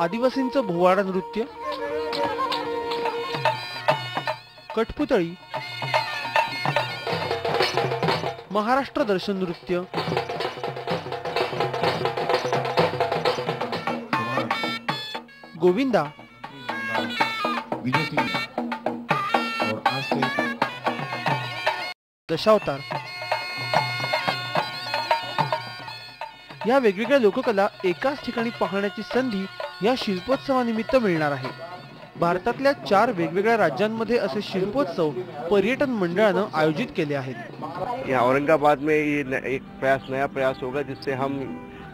आदिवासींचं भोवाडा नृत्य, कठपुतळी, महाराष्ट्र दर्शन नृत्य, गोविंदा, दशावतार या वेगवेगळ्या लोककला एकाच ठिकाणी पाहण्याची संधी या शिल्पोत्सवानिमित्त मिळणार आहे। भारतातल्या 4 वेगवेगळ्या राज्यांमध्ये असे शिल्पोत्सव पर्यटन मंडळानं आयोजित केले आहेत। यहाँ औरंगाबाद में ये एक नया प्रयास होगा जिससे हम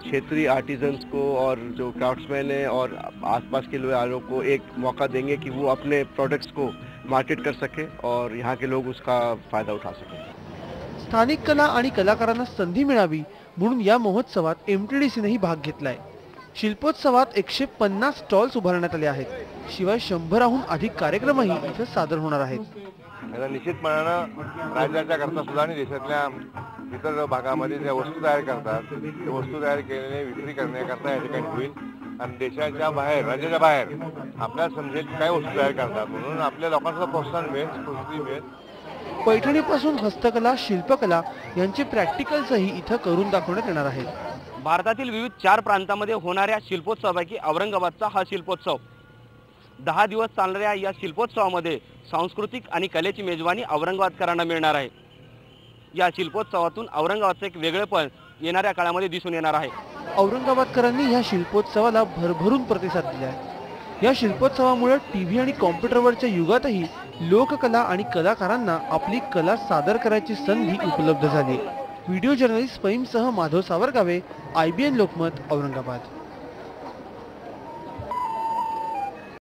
क्षेत्रीय आर्टिजन्स को और जो क्राफ्ट्समैन हैं और आसपास के लोगों को एक मौका देंगे कि वो अपने प्रोडक्ट्स को मार्केट कर सके और यहाँ के लोग उसका फायदा उठा सकें। स्थानिक कला आणि कलाकारांना संधी मिळावी म्हणून या महोत्सवात एमटीडीसीनेही भाग घेतलाय। शिल्पोत्सवात 150 स्टॉल्स उभारण्यात आले आहेत। शिवाय 100हून अधिक कार्यक्रमही इथे सादर होणार आहेत। निश्चितपणाने राज्याच्या करता सुद्धा आणि देशातल्या इतर भागामध्ये ज्या वस्तू तयार करतात त्या वस्तू तयार केलेले विक्री करण्याकरता या ठिकाणी होईल आणि देशाच्या बाहेर राज्याच्या बाहेर आपल्याला समजेल काय वस्तू तयार करतात म्हणून आपल्या लोकांना प्रोत्साहन मिळेल, संस्कृती मिळेल। पैठणीपासून हस्तकला, शिल्पकला यांचे प्रॅक्टिकल्सही इथं करून दाखवण्यात येणार आहेत। भारतातील विविध 4 प्रांतांमध्ये होणाऱ्या शिल्पोत्सवापैकी औरंगाबादचा हा शिल्पोत्सव 10 दिवस चालणाऱ्या या शिल्पोत्सवामध्ये सांस्कृतिक आणि कलेची मेजवानी औरंगाबादकरांना मिळणार आहे। या शिल्पोत्सवातून औरंगाबादचं एक वेगळेपण येणाऱ्या काळामध्ये दिसून येणार आहे। औरंगाबादकरांनी या शिल्पोत्सवाला भरभरून प्रतिसाद दिला आहे। या शिल्पोत्सवामुळे टीव्ही आणि कॉम्प्युटरवरच्या युगातही लोककला आणि कलाकारांना आपली कला सादर करायची संधी उपलब्ध झाली। व्हिडिओ जर्नलिस्ट फहीमसह माधव सावरगावे, IBN लोकमत, औरंगाबाद।